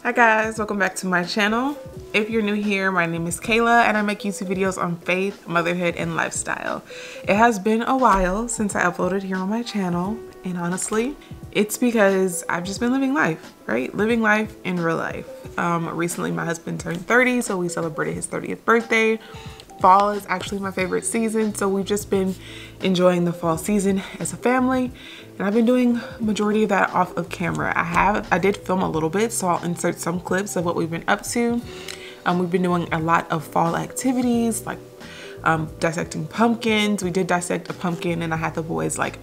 Hi guys, welcome back to my channel. If you're new here, my name is Kayla and I make YouTube videos on faith, motherhood, and lifestyle. It has been a while since I uploaded here on my channel, and honestly, it's because I've just been living life, right? Living life in real life. Recently my husband turned 30, so we celebrated his 30th birthday. Fall is actually my favorite season, so we've just been enjoying the fall season as a family, and I've been doing majority of that off of camera. I did film a little bit, so I'll insert some clips of what we've been up to. We've been doing a lot of fall activities like dissecting pumpkins. We did dissect a pumpkin and I had the boys like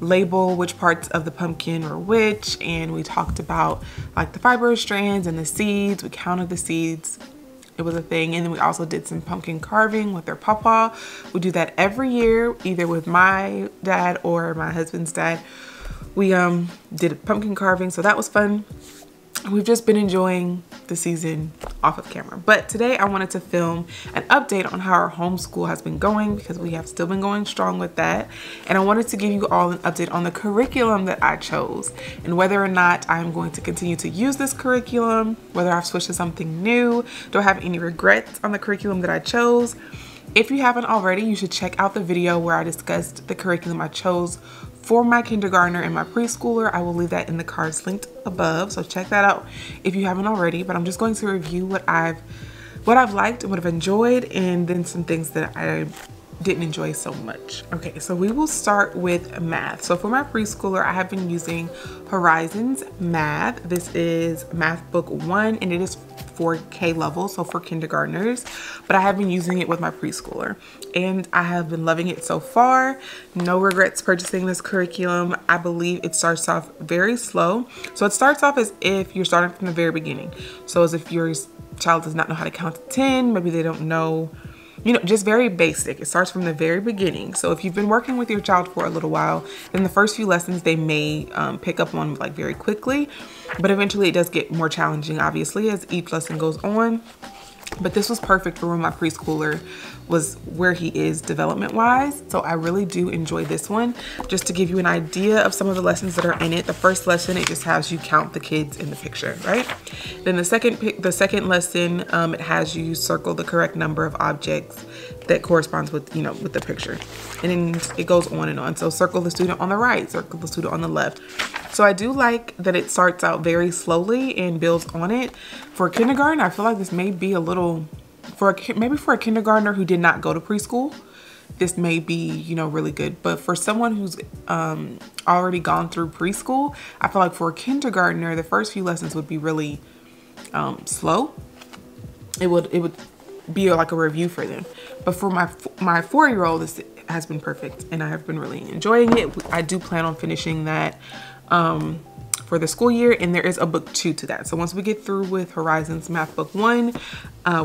label which parts of the pumpkin were which, and we talked about like the fiber strands and the seeds. We counted the seeds. It was a thing. And then we also did some pumpkin carving with their papa. We do that every year, either with my dad or my husband's dad. We did pumpkin carving, so that was fun. We've just been enjoying the season off of camera. But today I wanted to film an update on how our homeschool has been going, because we have still been going strong with that. And I wanted to give you all an update on the curriculum that I chose and whether or not I'm going to continue to use this curriculum, whether I've switched to something new. Do I have any regrets on the curriculum that I chose? If you haven't already, you should check out the video where I discussed the curriculum I chose for my kindergartner and my preschooler. I will leave that in the cards linked above, so check that out if you haven't already. But I'm just going to review what I've liked and what I've enjoyed, and then some things that I didn't enjoy so much. Okay, so we will start with math. So for my preschooler, I have been using Horizons Math. This is Math Book 1, and it is for K level, so for kindergartners, but I have been using it with my preschooler and I have been loving it so far. No regrets purchasing this curriculum. I believe it starts off very slow. So it starts off as if you're starting from the very beginning. So as if your child does not know how to count to 10, maybe they don't know, you know, just very basic. It starts from the very beginning. So if you've been working with your child for a little while, then the first few lessons they may pick up on like very quickly, but eventually it does get more challenging, obviously, as each lesson goes on. But this was perfect for when my preschooler was where he is development wise. So I really do enjoy this one. Just to give you an idea of some of the lessons that are in it. The first lesson, it just has you count the kids in the picture, right? Then the second lesson, it has you circle the correct number of objects that corresponds with, you know, with the picture. And then it goes on and on. So circle the student on the right, circle the student on the left. So I do like that it starts out very slowly and builds on it. For kindergarten, I feel like this may be a little, maybe for a kindergartner who did not go to preschool, this may be, you know, really good. But for someone who's already gone through preschool, I feel like for a kindergartner, the first few lessons would be really slow. It would be like a review for them. But for my 4-year-old, this has been perfect and I have been really enjoying it. I do plan on finishing that for the school year, and there is a book 2 to that. So once we get through with Horizons Math Book 1,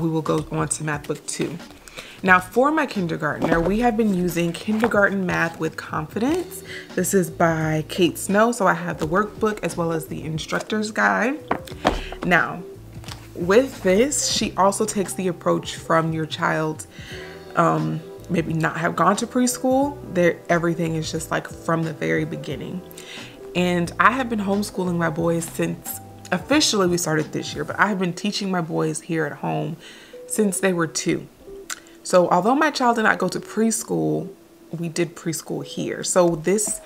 we will go on to Math Book 2. Now for my kindergartner, we have been using Kindergarten Math with Confidence. This is by Kate Snow. So I have the workbook as well as the instructor's guide. Now with this, she also takes the approach from your child maybe not have gone to preschool. Everything is just like from the very beginning. And I have been homeschooling my boys since officially we started this year, but I have been teaching my boys here at home since they were 2. So although my child did not go to preschool, we did preschool here. So this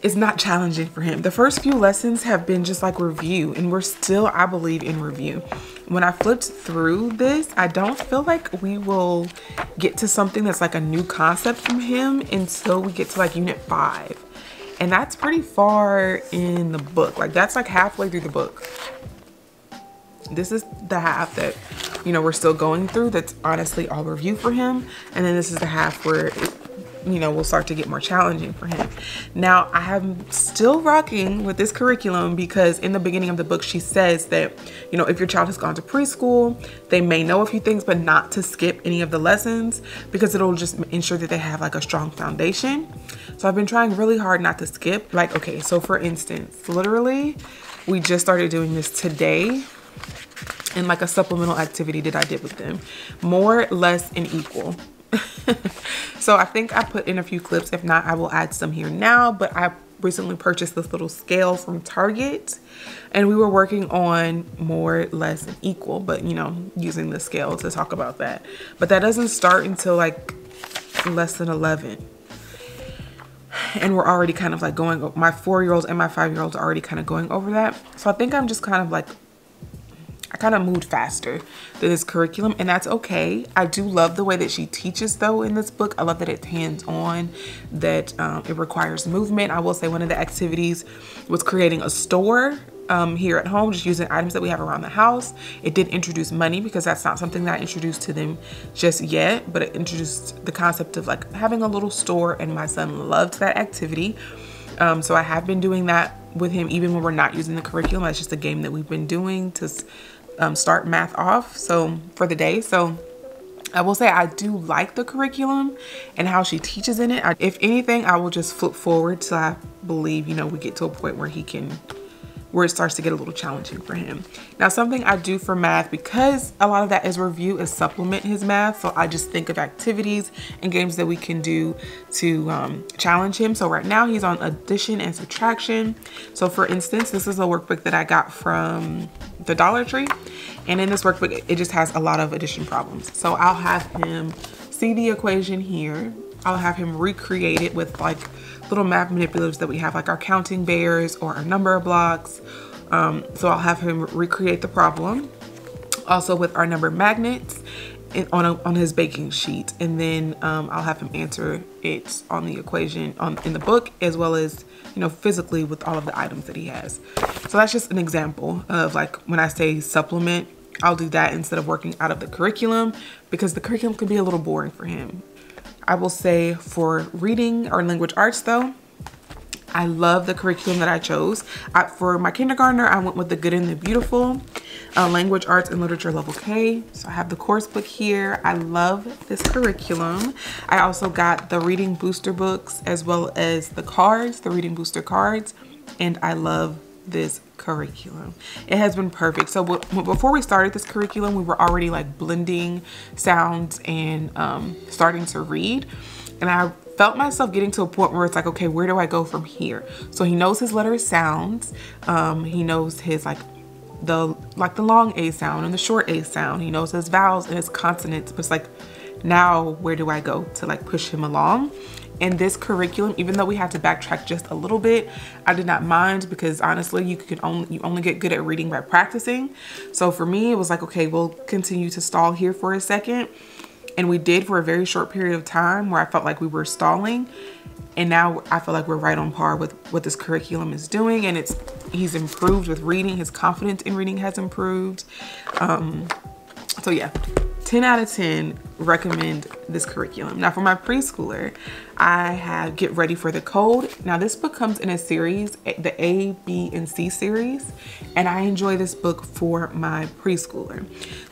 is not challenging for him. The first few lessons have been just like review, and we're still, I believe, in review. When I flipped through this, I don't feel like we will get to something that's like a new concept from him until we get to like unit 5. And that's pretty far in the book. Like that's like halfway through the book. This is the half that, you know, we're still going through. That's honestly all review for him. And then this is the half where it, you know, will start to get more challenging for him. Now I am still rocking with this curriculum because in the beginning of the book, she says that, you know, if your child has gone to preschool, they may know a few things, but not to skip any of the lessons because it'll just ensure that they have like a strong foundation. So I've been trying really hard not to skip. Like, okay, so for instance, literally we just started doing this today in like a supplemental activity that I did with them. More, less, and equal. So I think I put in a few clips. If not, I will add some here now, but I recently purchased this little scale from Target, and we were working on more, less, and equal, but you know, using the scale to talk about that. But that doesn't start until like less than 11. And we're already kind of like going, my 4-year-olds and my 5-year-olds are already kind of going over that. So I think I'm just kind of like, I kind of moved faster than this curriculum, and that's okay. I do love the way that she teaches though in this book. I love that it's hands-on, that it requires movement. I will say one of the activities was creating a store here at home, just using items that we have around the house. It did introduce money because that's not something that I introduced to them just yet, but it introduced the concept of like having a little store, and my son loved that activity. So I have been doing that with him even when we're not using the curriculum. That's just a game that we've been doing to start math off for the day. So I will say I do like the curriculum and how she teaches in it. If anything, I will just flip forward till I believe, you know, we get to a point where where it starts to get a little challenging for him. Now, something I do for math, because a lot of that is review, is supplement his math. So I just think of activities and games that we can do to challenge him. So right now he's on addition and subtraction. So for instance, this is a workbook that I got from the Dollar Tree. And in this workbook, it just has a lot of addition problems. So I'll have him see the equation here. I'll have him recreate it with like little math manipulatives that we have, like our counting bears or our number blocks. So I'll have him recreate the problem. Also with our number magnets on his baking sheet. And then I'll have him answer it on the equation in the book, as well as, you know, physically with all of the items that he has. So that's just an example of like when I say supplement, I'll do that instead of working out of the curriculum, because the curriculum can be a little boring for him. I will say for reading or language arts though, I love the curriculum that I chose. For my kindergartner, I went with the Good and the Beautiful, language arts and literature level K. So I have the course book here. I love this curriculum. I also got the reading booster books as well as the cards, the reading booster cards, and I love this curriculum. It has been perfect. So before we started this curriculum, we were already like blending sounds and starting to read, and I felt myself getting to a point where it's like, okay, where do I go from here? So he knows his letter sounds. He knows his the long A sound and the short A sound. He knows his vowels and his consonants, but it's like, now where do I go to like push him along? In this curriculum, even though we had to backtrack just a little bit, I did not mind, because honestly, you only get good at reading by practicing. So for me, it was like, okay, we'll continue to stall here for a second. And we did for a very short period of time where I felt like we were stalling. And now I feel like we're right on par with what this curriculum is doing. And he's improved with reading. His confidence in reading has improved. So yeah, 10 out of 10 recommend this curriculum. Now for my preschooler, I have Get Ready for the Code. Now this book comes in a series, the A, B, and C series, and I enjoy this book for my preschooler.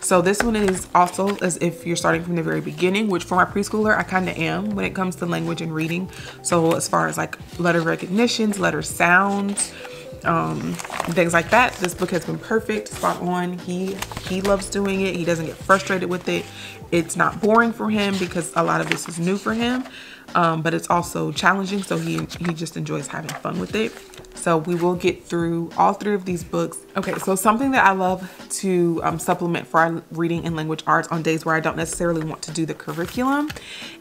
So this one is also as if you're starting from the very beginning, which for my preschooler, I kind of am when it comes to language and reading. So as far as like letter recognitions, letter sounds, things like that, this book has been perfect, spot on. He loves doing it. He doesn't get frustrated with it. It's not boring for him because a lot of this is new for him, but it's also challenging, so he just enjoys having fun with it. So we will get through all 3 of these books. Okay, so something that I love to supplement for our reading and language arts on days where I don't necessarily want to do the curriculum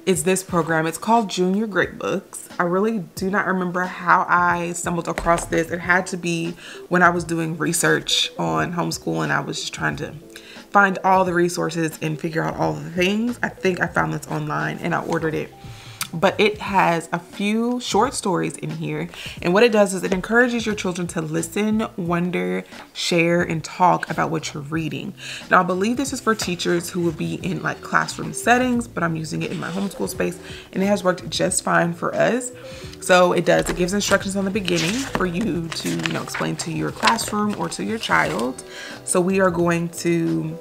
is this program. It's called Junior Great Books. I really do not remember how I stumbled across this. It had to be when I was doing research on homeschool and I was just trying to find all the resources and figure out all the things. I think I found this online and I ordered it. But it has a few short stories in here, and what it does is it encourages your children to listen, wonder, share, and talk about what you're reading. Now I believe this is for teachers who will be in like classroom settings, but I'm using it in my homeschool space and it has worked just fine for us. So it gives instructions on the beginning for you to, you know, explain to your classroom or to your child. So we are going to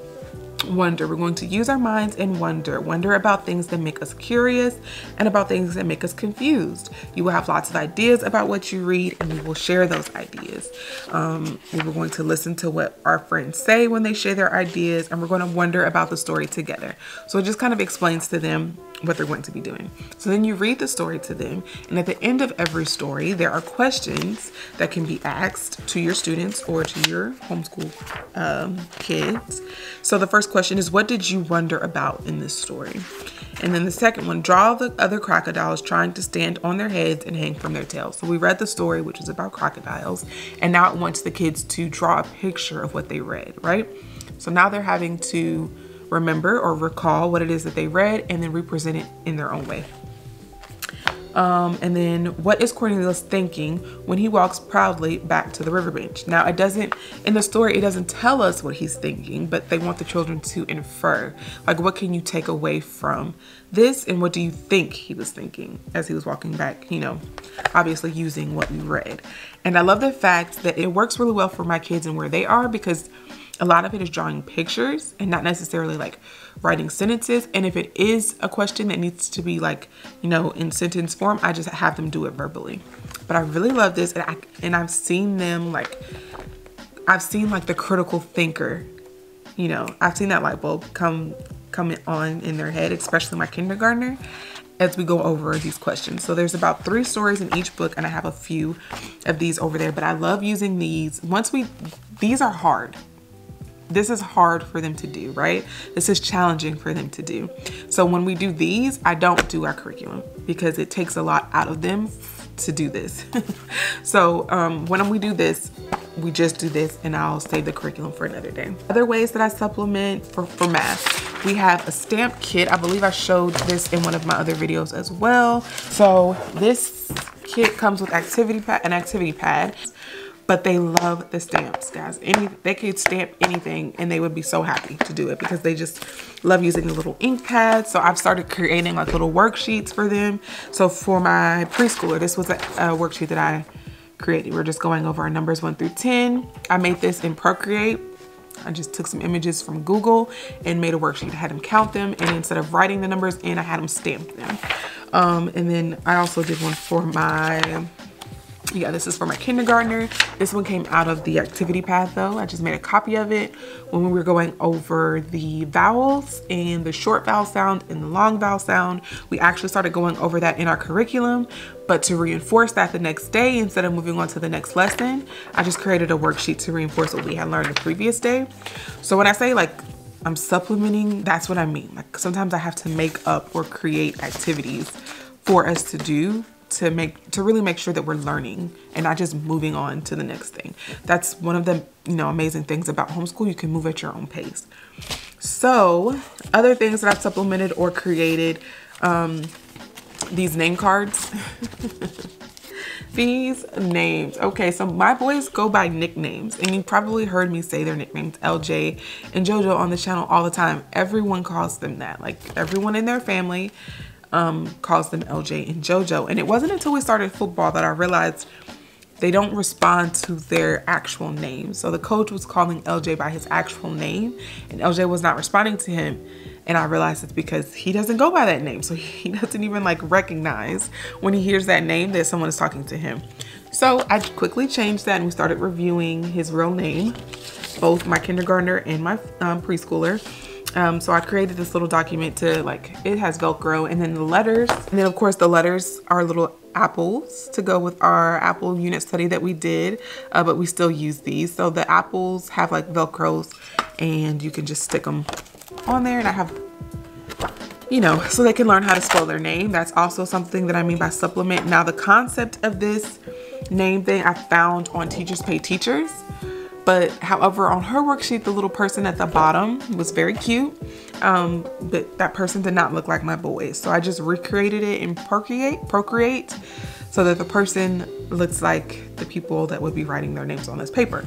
wonder. We're going to use our minds and wonder about things that make us curious and about things that make us confused. You will have lots of ideas about what you read and we will share those ideas. We were going to listen to what our friends say when they share their ideas, and we're going to wonder about the story together. So it just kind of explains to them what they're going to be doing. So then you read the story to them, and at the end of every story, there are questions that can be asked to your students or to your homeschool kids. So the first question is, what did you wonder about in this story? And then the second one, draw the other crocodiles trying to stand on their heads and hang from their tails. So we read the story, which is about crocodiles, and now it wants the kids to draw a picture of what they read, right? So now they're having to remember or recall what it is that they read and then represent it in their own way. And then, what is Cornelius thinking when he walks proudly back to the river bench? Now, it doesn't, in the story, it doesn't tell us what he's thinking, but they want the children to infer. Like, what can you take away from this, and what do you think he was thinking as he was walking back, you know, obviously using what we read. And I love the fact that it works really well for my kids and where they are, because a lot of it is drawing pictures and not necessarily like writing sentences. And if it is a question that needs to be like, you know, in sentence form, I just have them do it verbally. But I really love this, and I've seen them like, I've seen like the critical thinker, you know, I've seen that light bulb come on in their head, especially my kindergartner, as we go over these questions. So there's about 3 stories in each book, and I have a few of these over there, but I love using these. These are hard. This is hard for them to do, right? This is challenging for them to do. So when we do these, I don't do our curriculum because it takes a lot out of them to do this. So when we do this, we just do this, and I'll save the curriculum for another day. Other ways that I supplement for math, we have a stamp kit. I believe I showed this in one of my other videos as well. So this kit comes with an activity pad. But they love the stamps, guys. They could stamp anything and they would be so happy to do it because they just love using the little ink pads. So I've started creating like little worksheets for them. So for my preschooler, this was a worksheet that I created. We're just going over our numbers 1 through 10. I made this in Procreate. I just took some images from Google and made a worksheet. I had them count them, and instead of writing the numbers in, I had them stamp them. And then I also did one for my, this is for my kindergartner. This one came out of the activity pad though. I just made a copy of it when we were going over the vowels and the short vowel sound and the long vowel sound. We actually started going over that in our curriculum, but to reinforce that the next day, instead of moving on to the next lesson, I just created a worksheet to reinforce what we had learned the previous day. So when I say like I'm supplementing, that's what I mean. Like sometimes I have to make up or create activities for us to do to really make sure that we're learning and not just moving on to the next thing. That's one of the, you know, amazing things about homeschool. You can move at your own pace. So other things that I've supplemented or created, these name cards. These names. Okay, so my boys go by nicknames, and you probably heard me say their nicknames, LJ and JoJo, on the channel all the time. Everyone calls them that. Like everyone in their family calls them LJ and JoJo. And it wasn't until we started football that I realized they don't respond to their actual name. So the coach was calling LJ by his actual name, and LJ was not responding to him. And I realized it's because he doesn't go by that name. So he doesn't even like recognize when he hears that name that someone is talking to him. So I quickly changed that, and we started reviewing his real name, both my kindergartner and my preschooler. So I created this little document to it has Velcro, and then the letters. And then of course the letters are little apples to go with our apple unit study that we did, but we still use these. So the apples have like Velcros, and you can just stick them on there, and I have, you know, so they can learn how to spell their name. That's also something that I mean by supplement. Now the concept of this name thing I found on Teachers Pay Teachers. But however, on her worksheet, the little person at the bottom was very cute, but that person did not look like my boys. So I just recreated it in Procreate so that the person looks like the people that would be writing their names on this paper.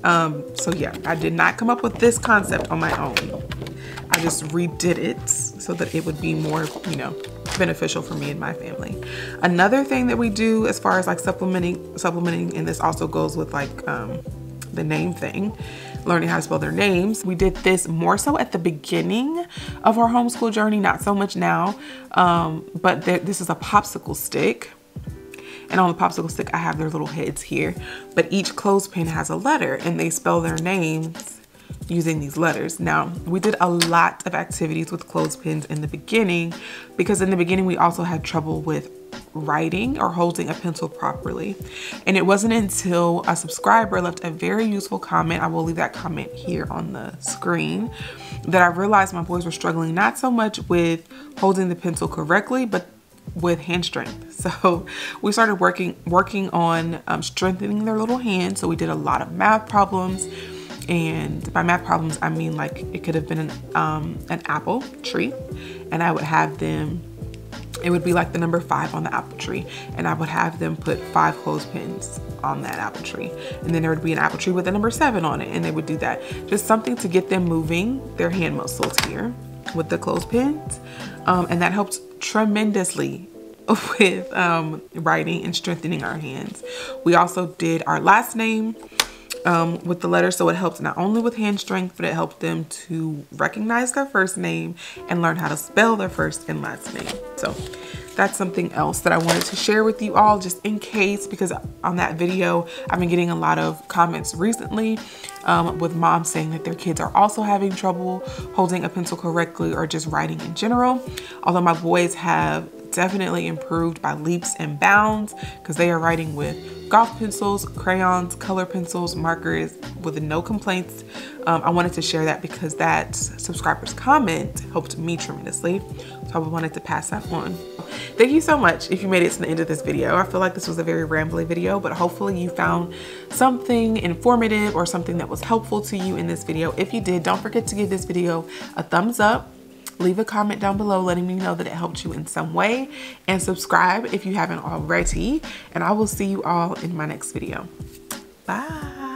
So yeah, I did not come up with this concept on my own. I just redid it so that it would be more, you know, beneficial for me and my family. Another thing that we do as far as like supplementing, and this also goes with like, the name thing, learning how to spell their names. We did this more so at the beginning of our homeschool journey, not so much now, but this is a popsicle stick, and on the popsicle stick I have their little heads here, but each clothespin has a letter, and they spell their names using these letters. Now, we did a lot of activities with clothespins in the beginning because in the beginning we also had trouble with writing or holding a pencil properly. And it wasn't until a subscriber left a very useful comment, I will leave that comment here on the screen, that I realized my boys were struggling not so much with holding the pencil correctly, but with hand strength. So we started working on strengthening their little hands. So we did a lot of math problems. And by math problems, I mean like it could have been an apple tree, and I would have them, it would be like the number 5 on the apple tree, and I would have them put 5 clothespins on that apple tree. And then there would be an apple tree with the number 7 on it, and they would do that. Just something to get them moving their hand muscles here with the clothespins. And that helps tremendously with writing and strengthening our hands. We also did our last name with the letters, so it helps not only with hand strength, but it helped them to recognize their first name and learn how to spell their first and last name. So that's something else that I wanted to share with you all, just in case, because on that video I've been getting a lot of comments recently with moms saying that their kids are also having trouble holding a pencil correctly or just writing in general. Although my boys have definitely improved by leaps and bounds, because they are writing with golf pencils, crayons, color pencils, markers with no complaints. I wanted to share that because that subscriber's comment helped me tremendously. So I wanted to pass that on. Thank you so much if you made it to the end of this video. I feel like this was a very rambly video, but hopefully you found something informative or something that was helpful to you in this video. If you did, don't forget to give this video a thumbs up. Leave a comment down below letting me know that it helped you in some way, and subscribe if you haven't already. And I will see you all in my next video. Bye.